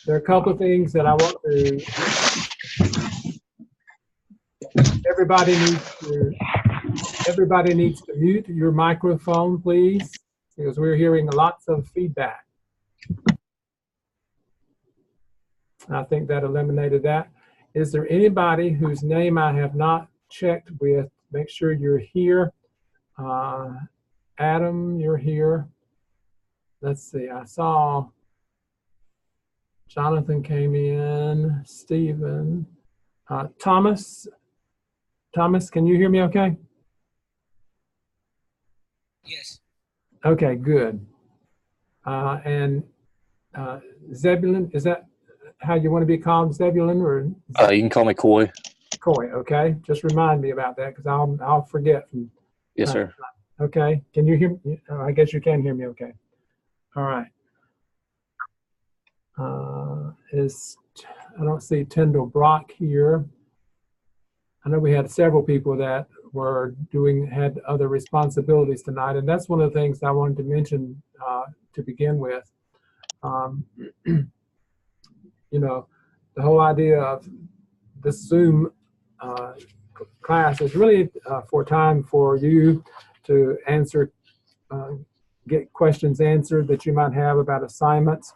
There are a couple of things that I want to. Everybody needs to mute your microphone, please, because we're hearing lots of feedback. I think that eliminated that. Is there anybody whose name I have not checked with? Make sure you're here. Adam, you're here. Let's see, I saw Jonathan came in, Stephen. Thomas, can you hear me okay? Yes. Okay, good. And Zebulon, is that how you want to be called, Zebulon? Or you can call me Coy. Coy, okay. Just remind me about that because I'll forget. From Yes, sir. Okay. Can you hear me? I guess you can hear me okay. All right. I don't see Tyndall Brock here. I know we had several people that were had other responsibilities tonight, and that's one of the things I wanted to mention to begin with. You know, the whole idea of this Zoom class is really for time for you to answer, get questions answered that you might have about assignments.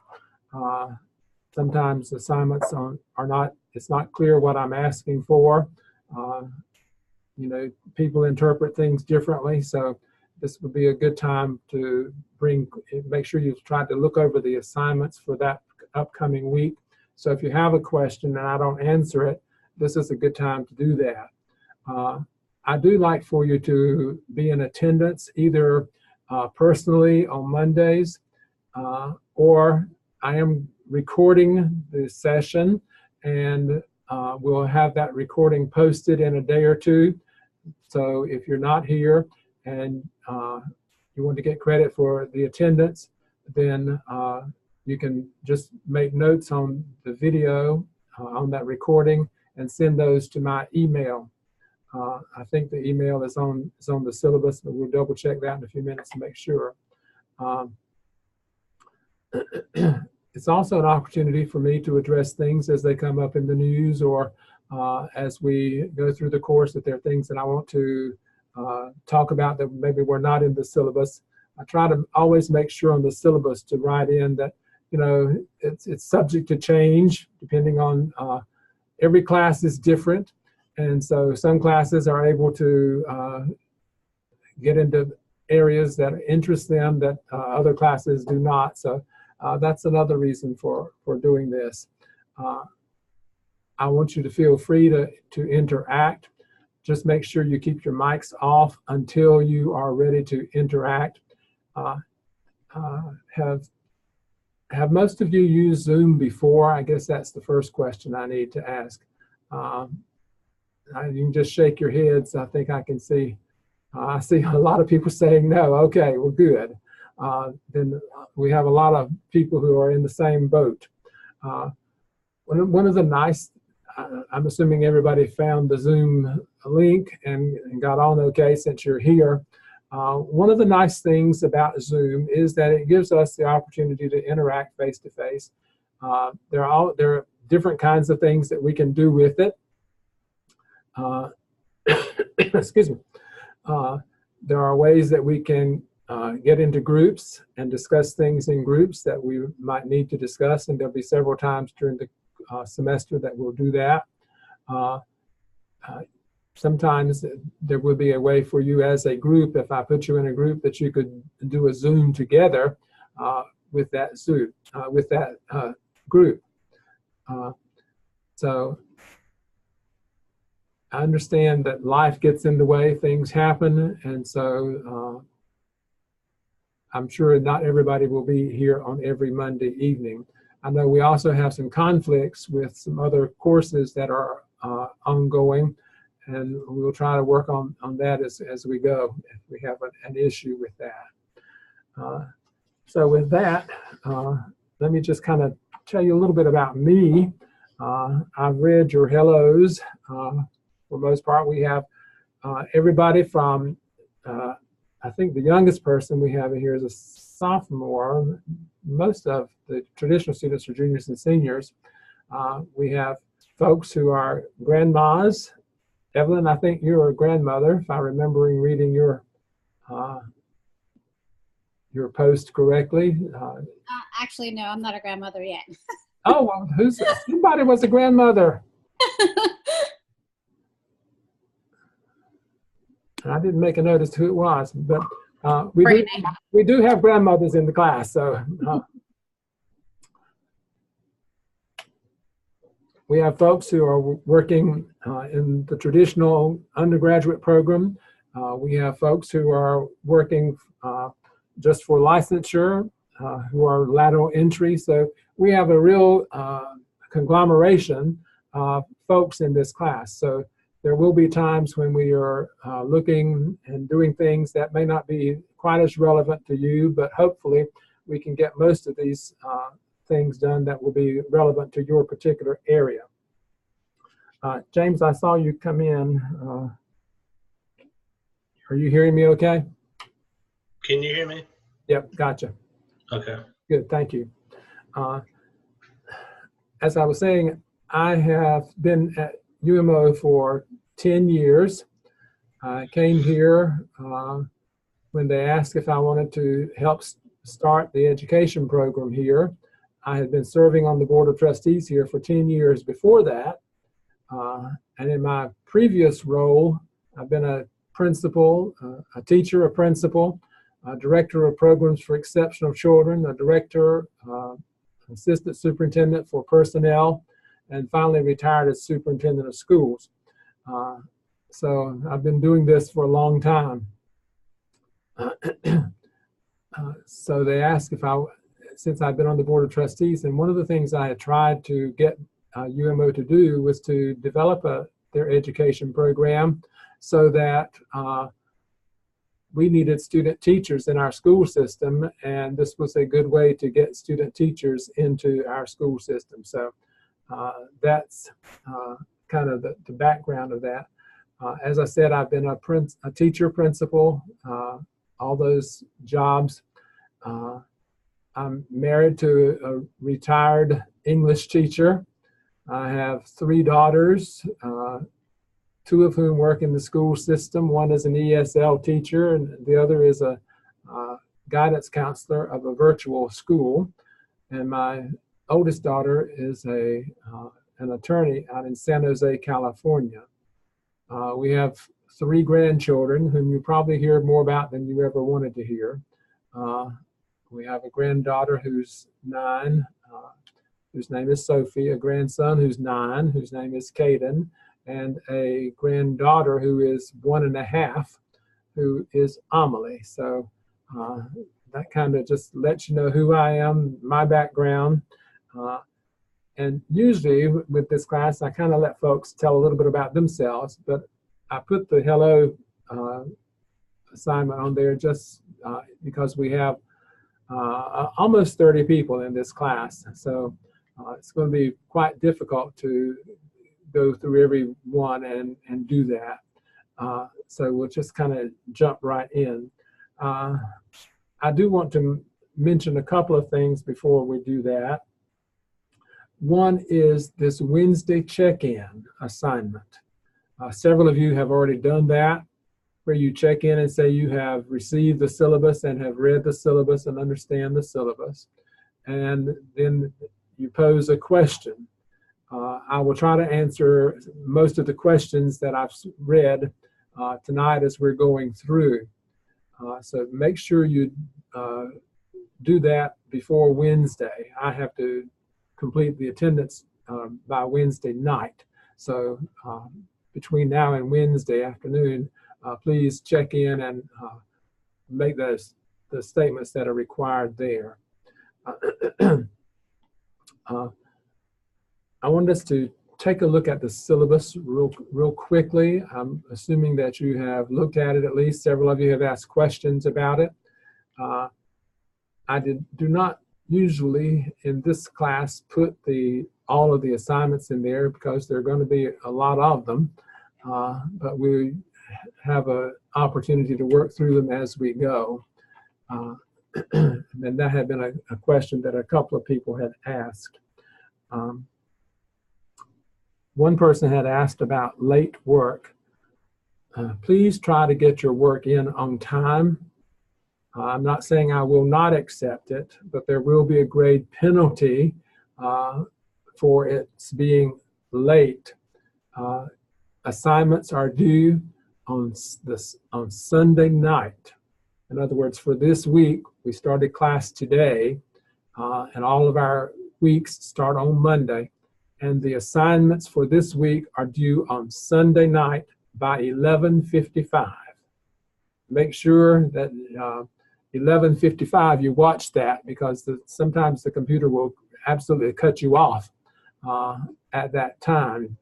Sometimes assignments are not, it's not clear what I'm asking for. You know, people interpret things differently, so this would be a good time to make sure you've tried to look over the assignments for that upcoming week. So if you have a question and I don't answer it, this is a good time to do that. I do like for you to be in attendance either personally on Mondays or I am recording the session and we'll have that recording posted in a day or two. So if you're not here and you want to get credit for the attendance, then you can just make notes on the video on that recording and send those to my email. I think the email is on the syllabus, but we'll double check that in a few minutes to make sure. It's also an opportunity for me to address things as they come up in the news or as we go through the course, if there are things that I want to talk about that maybe were not in the syllabus. I try to always make sure on the syllabus to write in that, you know, it's subject to change depending on, every class is different. And so some classes are able to get into areas that interest them that other classes do not. So that's another reason for doing this. I want you to feel free to interact. Just make sure you keep your mics off until you are ready to interact. Have most of you used Zoom before? I guess that's the first question I need to ask. You can just shake your heads. I think I can see. I see a lot of people saying no. Okay, well, good. Then we have a lot of people who are in the same boat. One of the nice, I'm assuming everybody found the Zoom link and got on okay since you're here. One of the nice things about Zoom is that it gives us the opportunity to interact face-to-face. There are different kinds of things that we can do with it. Excuse me. There are ways that we can get into groups and discuss things in groups that we might need to discuss, and there'll be several times during the semester that we'll do that. Sometimes there will be a way for you as a group, if I put you in a group, that you could do a Zoom together with that group. So I understand that life gets in the way, things happen, and so I'm sure not everybody will be here on every Monday evening. I know we also have some conflicts with some other courses that are ongoing, and we'll try to work on that as we go if we have an issue with that. So with that, let me just kind of tell you a little bit about me. I've read your hellos. For the most part, we have everybody from, I think the youngest person we have in here is a sophomore, most of the traditional students are juniors and seniors. We have folks who are grandmas. Evelyn, I think you're a grandmother, if I'm remembering reading your post correctly. Actually, no, I'm not a grandmother yet. Oh, well, somebody was a grandmother. I didn't make a notice who it was, but we do have grandmothers in the class. So we have folks who are working in the traditional undergraduate program. We have folks who are working just for licensure, who are lateral entry. So we have a real conglomeration of folks in this class. So there will be times when we are looking and doing things that may not be quite as relevant to you, but hopefully we can get most of these things done that will be relevant to your particular area. James, I saw you come in. Are you hearing me okay? Can you hear me? Yep, gotcha. Okay. Good, thank you. As I was saying, I have been at UMO for 10 years. I came here when they asked if I wanted to help start the education program here. I had been serving on the Board of Trustees here for 10 years before that. And in my previous role, I've been a principal, a teacher, a principal, a director of programs for exceptional children, a director, assistant superintendent for personnel, and finally retired as superintendent of schools. So I've been doing this for a long time. So they asked if since I've been on the Board of Trustees, and one of the things I had tried to get UMO to do was to develop their education program so that we needed student teachers in our school system, and this was a good way to get student teachers into our school system. So that's kind of the background of that. As I said, I've been a teacher, principal, all those jobs. I'm married to a retired English teacher. I have 3 daughters, 2 of whom work in the school system. One is an ESL teacher, and the other is a guidance counselor of a virtual school. And my oldest daughter is an attorney out in San Jose, California. We have 3 grandchildren whom you probably hear more about than you ever wanted to hear. We have a granddaughter who's 9, whose name is Sophie, a grandson who's 9, whose name is Caden, and a granddaughter who is 1.5, who is Amelie. So that kind of just lets you know who I am, my background. And usually with this class, I kind of let folks tell a little bit about themselves, but I put the hello assignment on there just because we have almost 30 people in this class. So it's going to be quite difficult to go through every one and do that. So we'll just kind of jump right in. I do want to mention a couple of things before we do that. One is this Wednesday check-in assignment. Several of you have already done that, where you check in and say you have received the syllabus and have read the syllabus and understand the syllabus. And then you pose a question. I will try to answer most of the questions that I've read tonight as we're going through. So make sure you do that before Wednesday. I have to complete the attendance by Wednesday night. So between now and Wednesday afternoon, please check in and make the statements that are required there. I want us to take a look at the syllabus real quickly. I'm assuming that you have looked at it at least. Several of you have asked questions about it. I do not usually in this class put all of the assignments in there because there are going to be a lot of them, but we have an opportunity to work through them as we go. And that had been a question that a couple of people had asked. One person had asked about late work. Please try to get your work in on time. I'm not saying I will not accept it, but there will be a grade penalty for its being late. Assignments are due on Sunday night. In other words, for this week, we started class today, and all of our weeks start on Monday. And the assignments for this week are due on Sunday night by 11:55. Make sure that 11:55 you watch that, because sometimes the computer will absolutely cut you off at that time.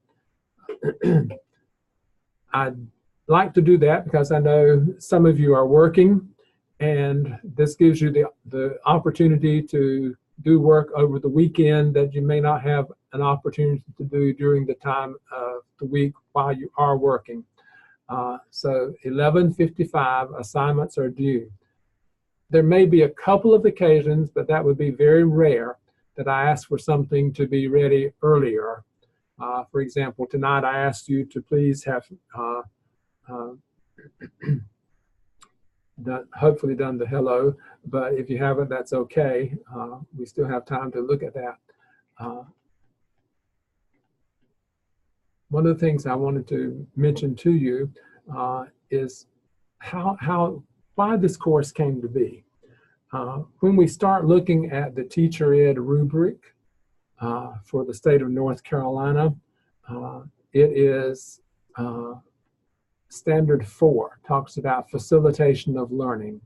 I'd like to do that because I know some of you are working, and this gives you the opportunity to do work over the weekend that you may not have an opportunity to do during the time of the week while you are working. So 11:55 assignments are due. There may be a couple of occasions, but that would be very rare, that I ask for something to be ready earlier. For example, tonight I asked you to please have hopefully done the hello, but if you haven't, that's okay. We still have time to look at that. One of the things I wanted to mention to you is why this course came to be. When we start looking at the teacher ed rubric for the state of North Carolina, it is Standard 4, talks about facilitation of learning.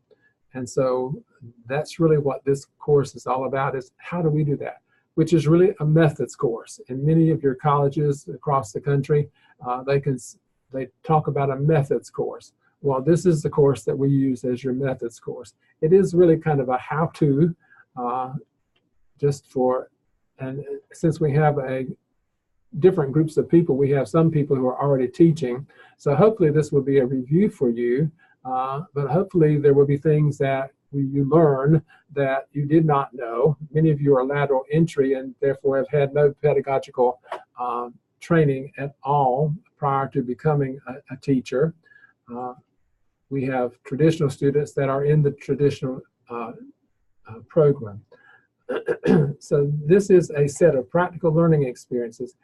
And so that's really what this course is all about, is how do we do that? Which is really a methods course. In many of your colleges across the country, they talk about a methods course. Well, this is the course that we use as your methods course. It is really kind of a how-to, and since we have different groups of people, we have some people who are already teaching. So hopefully this will be a review for you, but hopefully there will be things that you learn that you did not know. Many of you are lateral entry and therefore have had no pedagogical training at all prior to becoming a teacher. We have traditional students that are in the traditional program. So this is a set of practical learning experiences.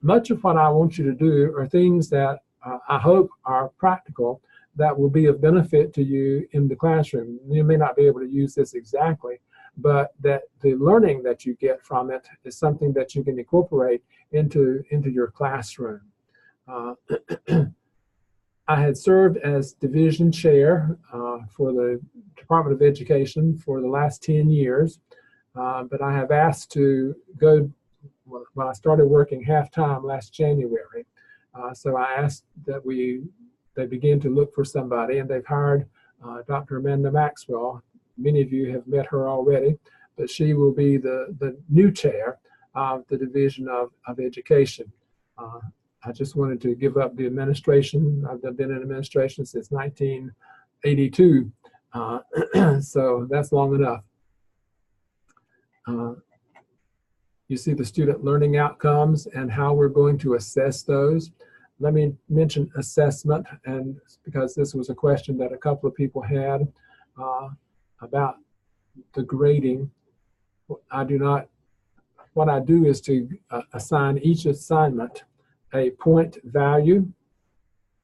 Much of what I want you to do are things that I hope are practical, that will be of benefit to you in the classroom. You may not be able to use this exactly, but that the learning that you get from it is something that you can incorporate into your classroom. I had served as division chair for the Department of Education for the last 10 years, but I have asked to go, when I started working half-time last January. So I asked that they begin to look for somebody, and they've hired Dr. Amanda Maxwell. Many of you have met her already, but she will be the new chair of the Division of Education. I just wanted to give up the administration. I've been in administration since 1982, so that's long enough. You see the student learning outcomes and how we're going to assess those. Let me mention assessment, and because this was a question that a couple of people had about the grading. What I do is to assign each assignment a point value,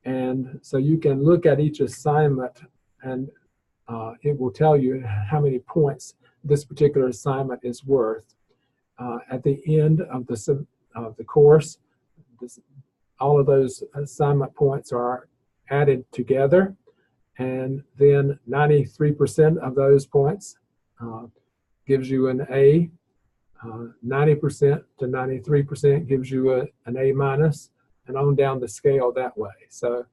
and so you can look at each assignment and it will tell you how many points this particular assignment is worth. At the end of the course, all of those assignment points are added together, and then 93% of those points gives you an A. 90% to 93% gives you an A minus, and on down the scale that way. So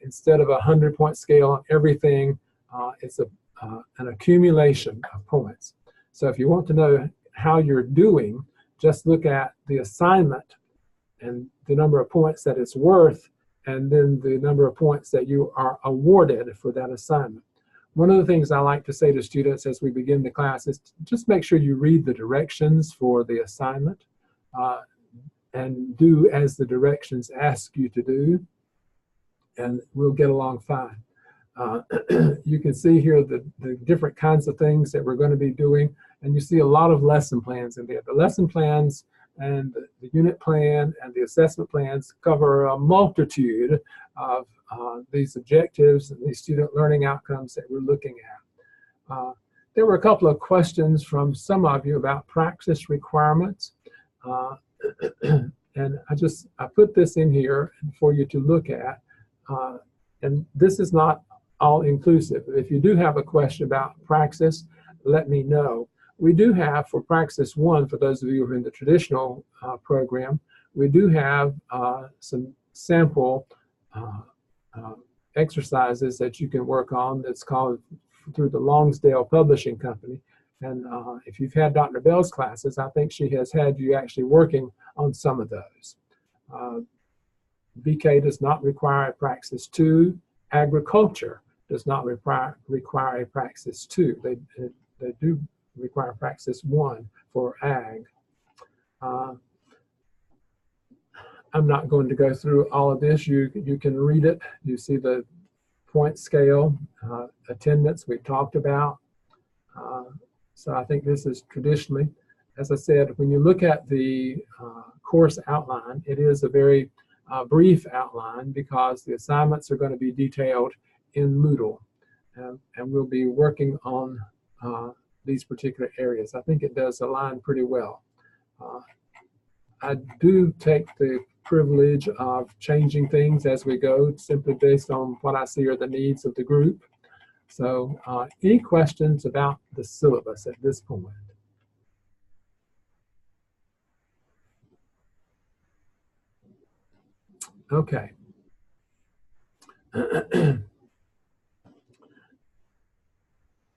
instead of a 100-point scale on everything, it's an accumulation of points. So if you want to know how you're doing, just look at the assignment and the number of points that it's worth, and then the number of points that you are awarded for that assignment. One of the things I like to say to students as we begin the class is just make sure you read the directions for the assignment and do as the directions ask you to do, and we'll get along fine. You can see here the different kinds of things that we're going to be doing, and you see a lot of lesson plans in there. The lesson plans and the unit plan and the assessment plans cover a multitude of these objectives and these student learning outcomes that we're looking at. There were a couple of questions from some of you about practice requirements, and I put this in here for you to look at, and this is not all inclusive. If you do have a question about praxis, let me know. We do have for Praxis 1, for those of you who are in the traditional program, we do have some sample exercises that you can work on that's called through the Longsdale Publishing Company. And if you've had Dr. Bell's classes, I think she has had you actually working on some of those. BK does not require a Praxis 2. Agriculture does not require a Praxis 2. They do require Praxis 1 for ag. I'm not going to go through all of this. You can read it. You see the point scale, attendance we've talked about. So I think this is traditionally, as I said, when you look at the course outline, it is a very brief outline because the assignments are going to be detailed in Moodle, and we'll be working on these particular areas. I think it does align pretty well. I do take the privilege of changing things as we go, simply based on what I see are the needs of the group. So any questions about the syllabus at this point? Okay.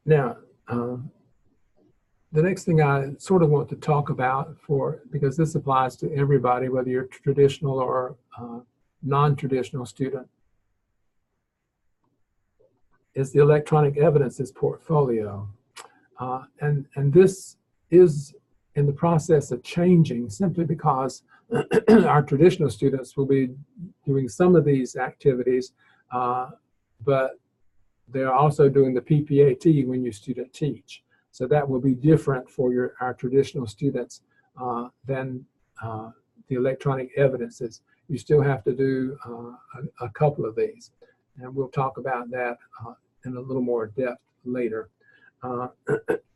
Now, the next thing I sort of want to talk about, because this applies to everybody, whether you're traditional or non-traditional student, is the electronic evidences portfolio. And this is in the process of changing simply because our traditional students will be doing some of these activities, but they're also doing the PPAT when you student teach. So that will be different for our traditional students than the electronic evidences. You still have to do a couple of these, and we'll talk about that in a little more depth later.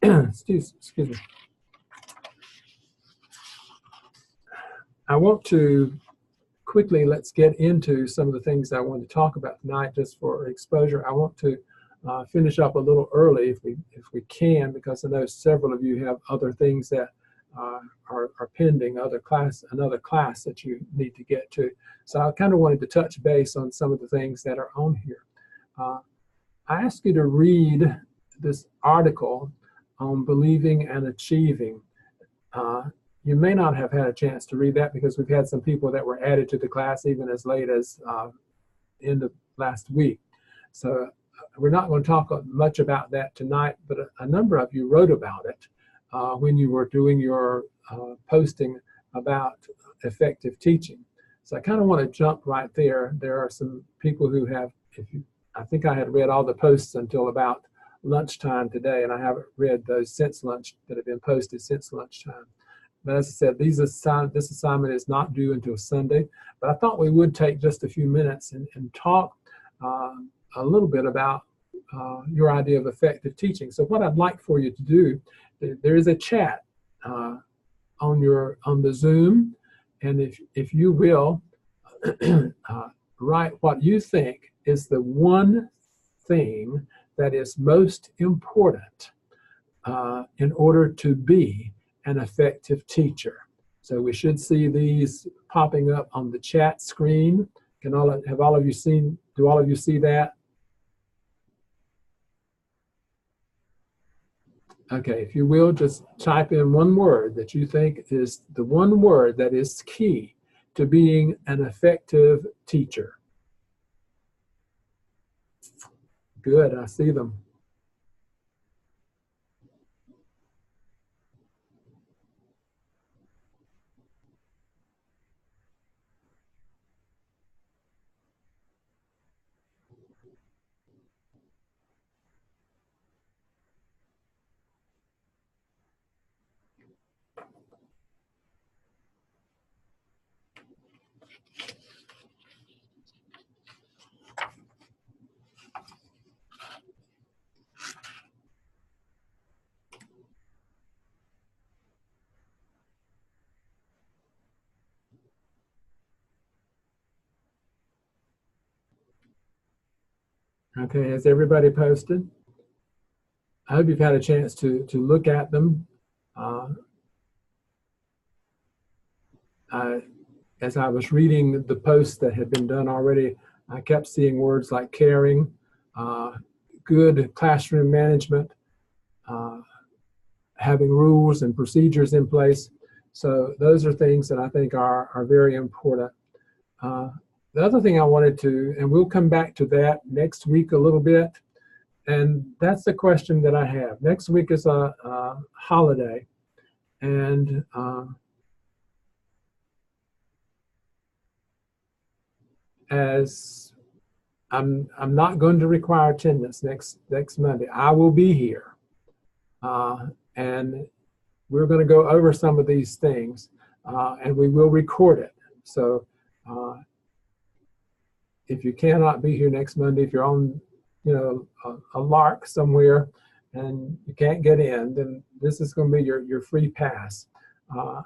Excuse me. I want to quickly, let's get into some of the things I want to talk about tonight just for exposure. I want to finish up a little early if we can, because I know several of you have other things that are pending, another class that you need to get to. So I kind of wanted to touch base on some of the things that are on here. I ask you to read this article on believing and achieving. You may not have had a chance to read that because we've had some people that were added to the class even as late as end of last week. So we're not going to talk much about that tonight, but a number of you wrote about it when you were doing your posting about effective teaching. So I kind of want to jump right there. There are some people who have, I think I had read all the posts until about lunchtime today, and I haven't read those since lunch that have been posted since lunchtime. But as I said, this assignment is not due until Sunday, but I thought we would take just a few minutes and talk a little bit about your idea of effective teaching. So what I'd like for you to do, there is a chat on the Zoom, and if you will write what you think is the one thing that is most important in order to be an effective teacher. So we should see these popping up on the chat screen. Do all of you see that? Okay, if you will, just type in one word that you think is the one word that is key to being an effective teacher. Good, I see them. Okay, has everybody posted? I hope you've had a chance to look at them. As I was reading the posts that had been done already, I kept seeing words like caring, good classroom management, having rules and procedures in place. So those are things that I think are very important. The other thing I wanted to, and we'll come back to that next week a little bit, and that's the question that I have. Next week is a holiday, and as I'm not going to require attendance next Monday. I will be here, and we're going to go over some of these things, and we will record it. So if you cannot be here next Monday, if you're on, a lark somewhere and you can't get in, then this is going to be your free pass.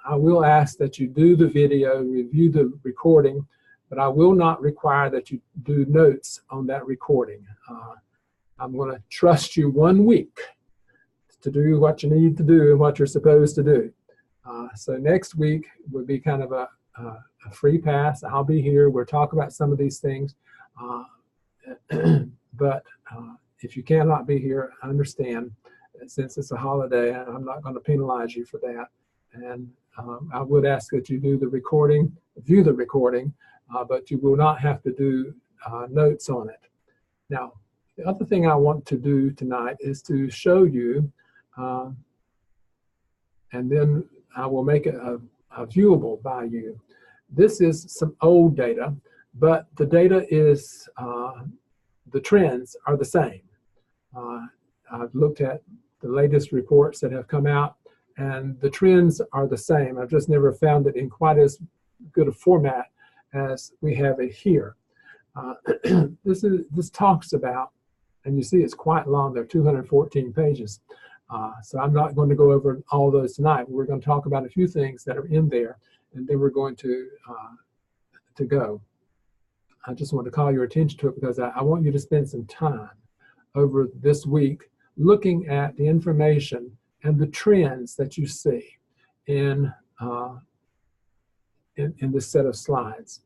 I will ask that you do the video, review the recording, but I will not require that you do notes on that recording. I'm going to trust you 1 week to do what you need to do and what you're supposed to do. So next week will be kind of a free pass. I'll be here. We'll talk about some of these things. But if you cannot be here, I understand. Since it's a holiday, I'm not going to penalize you for that. And I would ask that you do the recording, view the recording, but you will not have to do notes on it. Now, the other thing I want to do tonight is to show you, and then I will make it viewable by you. This is some old data, but the data is, the trends are the same. I've looked at the latest reports that have come out, and the trends are the same. I've just never found it in quite as good a format as we have it here. This talks about, and you see it's quite long, there are 214 pages. So I'm not going to go over all those tonight. We're going to talk about a few things that are in there, and then we're going to go. I just want to call your attention to it because I want you to spend some time over this week looking at the information and the trends that you see in this set of slides.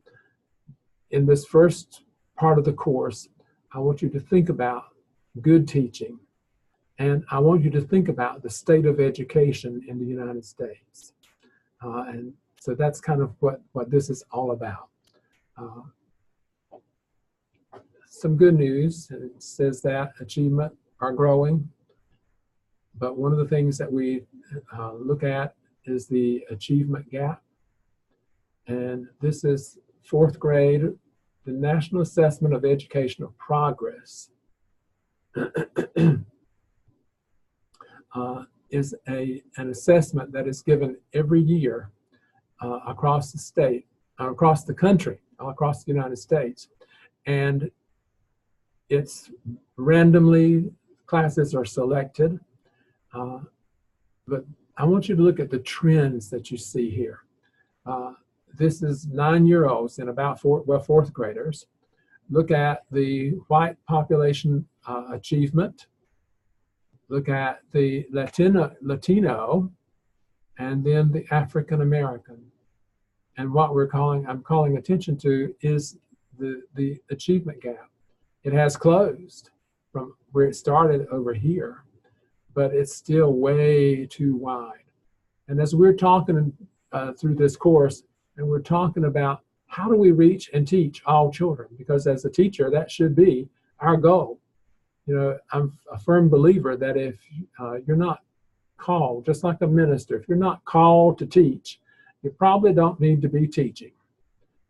In this first part of the course, I want you to think about good teaching, and I want you to think about the state of education in the United States. And so that's kind of what this is all about. Some good news, it says that achievement are growing, but one of the things that we look at is the achievement gap. And this is 4th grade, the National Assessment of Educational Progress is an assessment that is given every year across the state, across the country, across the United States. And it's randomly, classes are selected, but I want you to look at the trends that you see here. This is 9-year-olds and about 4th graders. Look at the white population achievement. Look at the Latino, and then the African American. And what I'm calling attention to is the achievement gap. It has closed from where it started over here, but it's still way too wide. And as we're talking through this course, and we're talking about how do we reach and teach all children, because as a teacher, that should be our goal. I'm a firm believer that if you're not called, just like a minister, if you're not called to teach, you probably don't need to be teaching.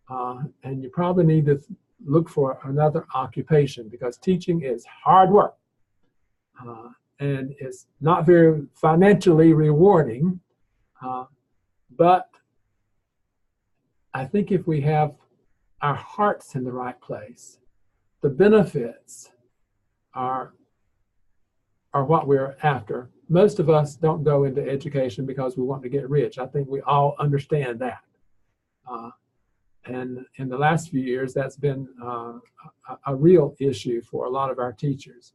And you probably need to look for another occupation, because teaching is hard work. And it's not very financially rewarding, but I think if we have our hearts in the right place, the benefits are what we're after. Most of us don't go into education because we want to get rich. I think we all understand that. And in the last few years, that's been a real issue for a lot of our teachers.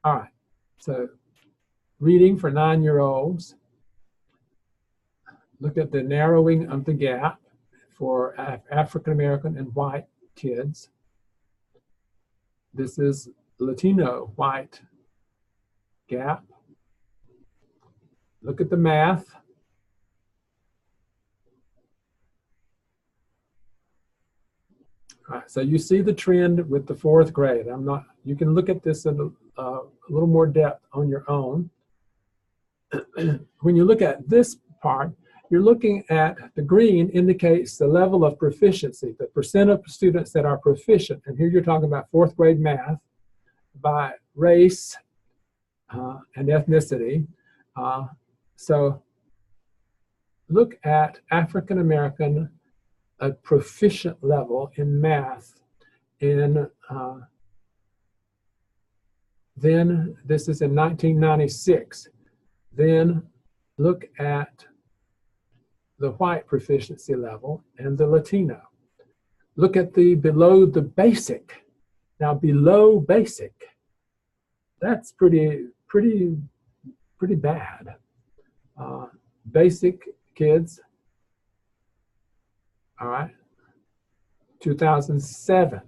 All right, so reading for 9-year-olds. Look at the narrowing of the gap for African American and white kids. This is Latino white gap. Look at the math. All right, so you see the trend with the 4th grade. You can look at this in a little more depth on your own. When you look at this part, you're looking at the green indicates the level of proficiency, the percent of students that are proficient. And here you're talking about 4th grade math by race and ethnicity. So look at African American, a proficient level in math. Then this is in 1996. Then look at the white proficiency level and the Latino. Look at the below the basic. Now below basic, that's pretty bad. Basic kids, all right, 2007,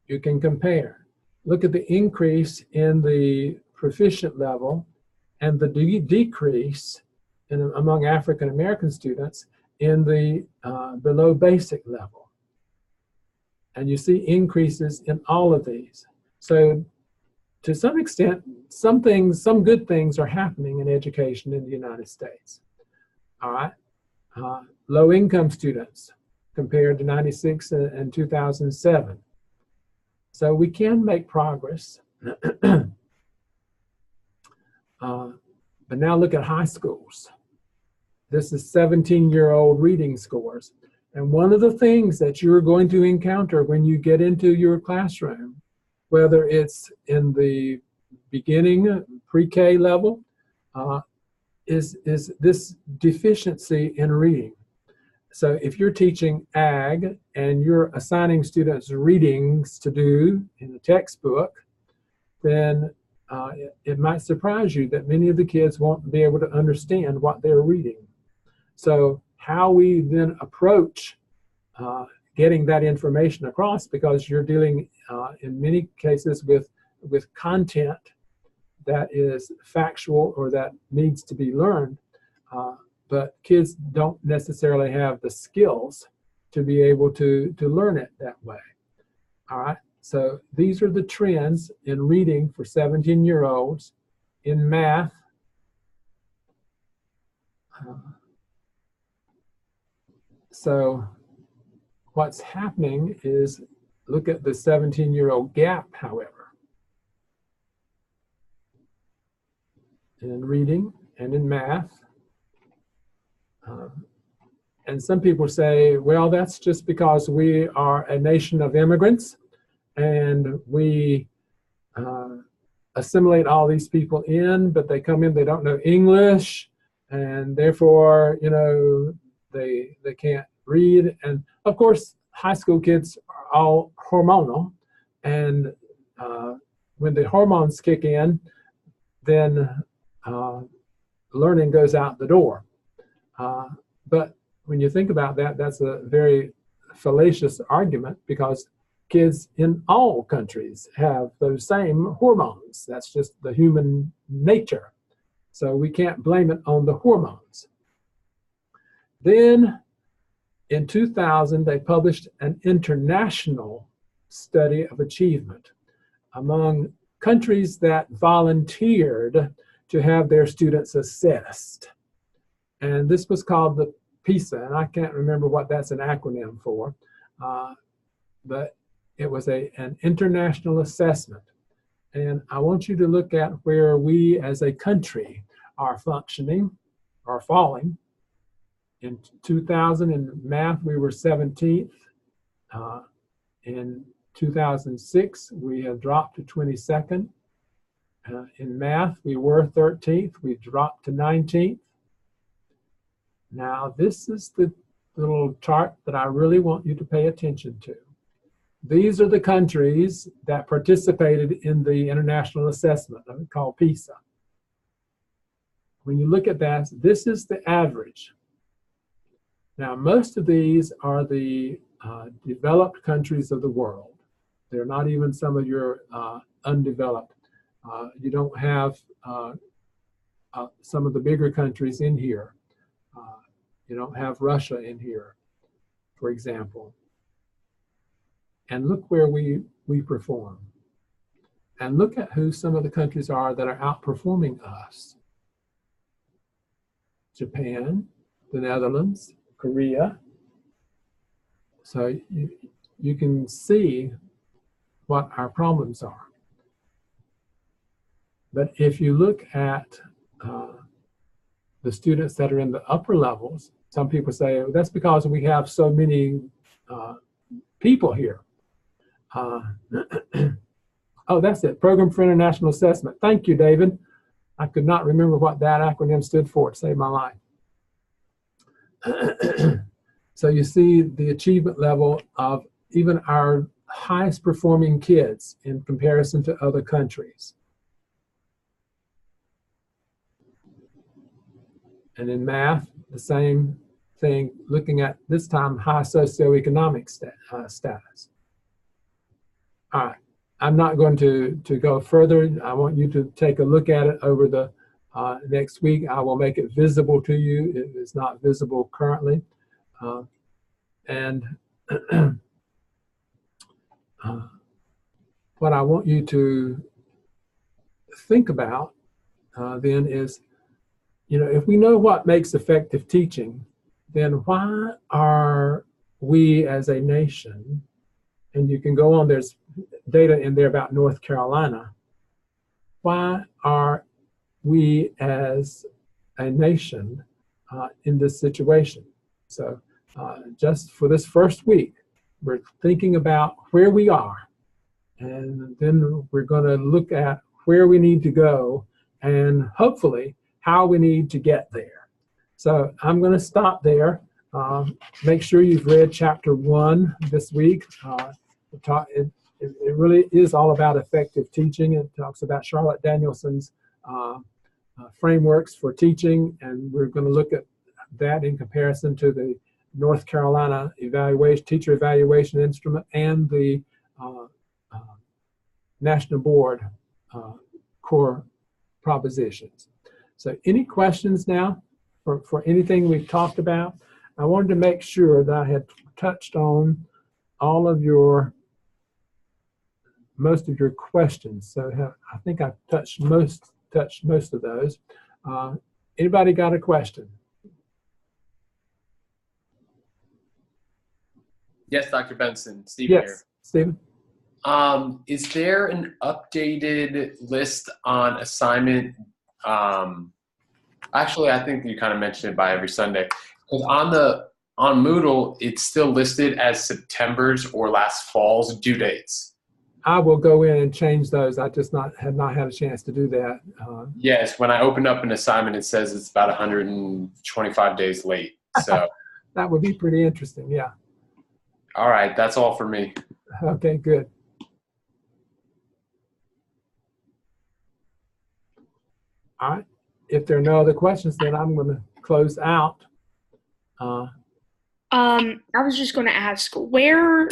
you can compare. Look at the increase in the proficient level and the decrease among African American students in the below basic level. And you see increases in all of these. So to some extent, some good things are happening in education in the United States. All right, low income students compared to 96 and 2007. So we can make progress. But now look at high schools. This is 17-year-old reading scores. And one of the things that you're going to encounter when you get into your classroom, whether it's in the beginning pre-K level, is this deficiency in reading. So if you're teaching ag and you're assigning students readings to do in the textbook, then it might surprise you that many of the kids won't be able to understand what they're reading. So how we then approach getting that information across, because you're dealing in many cases with content that is factual or that needs to be learned, but kids don't necessarily have the skills to be able to learn it that way. All right. So these are the trends in reading for 17-year-olds, in math. So what's happening is, look at the 17-year-old gap, however, in reading and in math. And some people say, well, that's just because we are a nation of immigrants and we assimilate all these people in, but they come in, they don't know English, and therefore, you know, they can't read. And of course, high school kids are all hormonal, and when the hormones kick in, then learning goes out the door. But when you think about that, that's a very fallacious argument, because kids in all countries have those same hormones. That's just the human nature. So we can't blame it on the hormones. Then in 2000, they published an international study of achievement among countries that volunteered to have their students assessed. And this was called the PISA, and I can't remember what that's an acronym for, but it was an international assessment. And I want you to look at where we as a country are functioning or falling. In 2000 in math, we were 17th. In 2006, we have dropped to 22nd. In math, we were 13th. We dropped to 19th. Now, this is the little chart that I really want you to pay attention to. These are the countries that participated in the international assessment called PISA. When you look at that, this is the average. Now, most of these are the developed countries of the world. They're not even some of your undeveloped. You don't have some of the bigger countries in here. You don't have Russia in here, for example. And look where we perform. And look at who some of the countries are that are outperforming us. Japan, the Netherlands, Korea. So you can see what our problems are. But if you look at the students that are in the upper levels, some people say, well, that's because we have so many people here. Oh, that's it, Program for International Assessment. Thank you, David. I could not remember what that acronym stood for. It saved my life. So you see the achievement level of even our highest performing kids in comparison to other countries. And in math, the same thing, looking at this time high socioeconomic status. All right, I'm not going to go further. I want you to take a look at it over the next week. I will make it visible to you. It is not visible currently. What I want you to think about then is, you know, if we know what makes effective teaching, then why are we as a nation, and you can go on, there's data in there about North Carolina, why are we as a nation in this situation? So just for this first week, we're thinking about where we are, and then we're going to look at where we need to go and hopefully how we need to get there. So I'm going to stop there. Make sure you've read chapter 1 this week. It really is all about effective teaching. It talks about Charlotte Danielson's frameworks for teaching, and we're going to look at that in comparison to the North Carolina teacher evaluation instrument and the National Board core propositions. So any questions now for anything we've talked about? I wanted to make sure that I had touched on all of most of your questions. So I think I've touched most of those. Anybody got a question? Yes, Dr. Benson, Stephen here. Yes, Stephen. Is there an updated list on assignment? Actually, I think you kind of mentioned it by every Sunday. Because on Moodle, it's still listed as September's or last fall's due dates. I will go in and change those. I just have not had a chance to do that. Yes, when I opened up an assignment, it says it's about 125 days late. So that would be pretty interesting, yeah. All right, that's all for me. Okay, good. All right, if there are no other questions, then I'm going to close out. I was just going to ask, where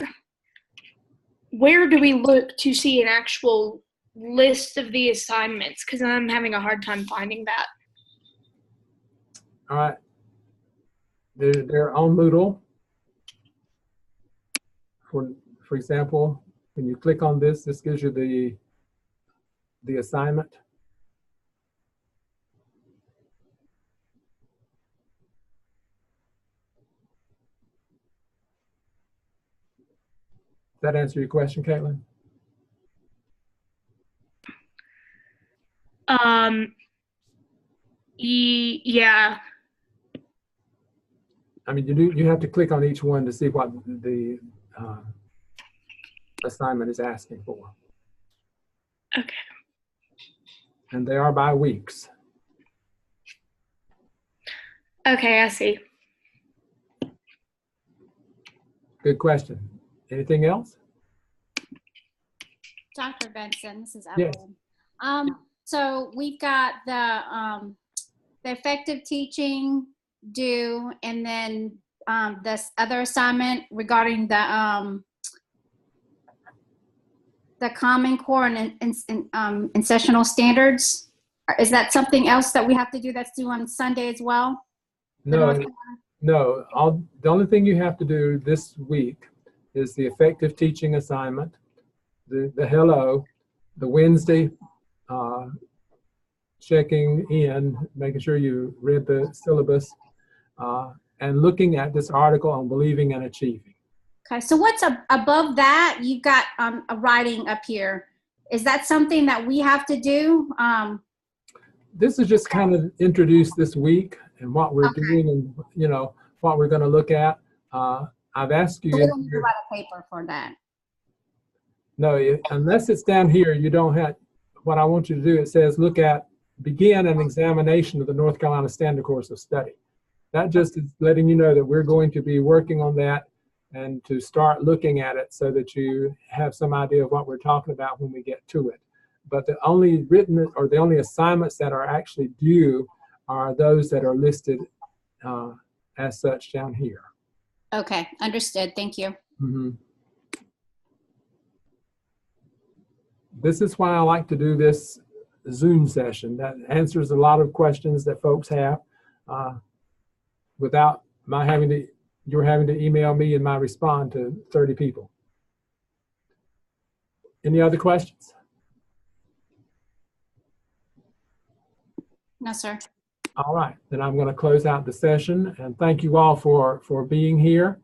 do we look to see an actual list of the assignments? Because I'm having a hard time finding that. All right, they're on Moodle. For example, when you click on this gives you the assignment. Does that answer your question, Caitlin? Yeah. I mean, you have to click on each one to see what the assignment is asking for. Okay. And they are by weeks. Okay, I see. Good question. Anything else? Dr. Benson, this is Yes. Evelyn. So we've got the effective teaching due, and then this other assignment regarding the Common Core and sessional standards. Is that something else that we have to do that's due on Sunday as well? No, no. The only thing you have to do this week is the effective teaching assignment, the hello, the Wednesday checking in, making sure you read the syllabus, and looking at this article on believing and achieving. Okay, so what's above that? You've got a writing up here. Is that something that we have to do? This is just kind of introduced this week and what we're doing and, you know, what we're going to look at. I've asked you. So we don't need to write a paper for that. No, unless it's down here, you don't have, what I want you to do, it says look at, begin an examination of the North Carolina Standard Course of Study. That just is letting you know that we're going to be working on that and to start looking at it so that you have some idea of what we're talking about when we get to it. But the only written or the only assignments that are actually due are those that are listed as such down here. Okay, understood. Thank you. Mm-hmm. This is why I like to do this Zoom session. That answers a lot of questions that folks have without my having to, you're having to email me and I respond to 30 people. Any other questions? No, sir. All right, then I'm going to close out the session and thank you all for being here.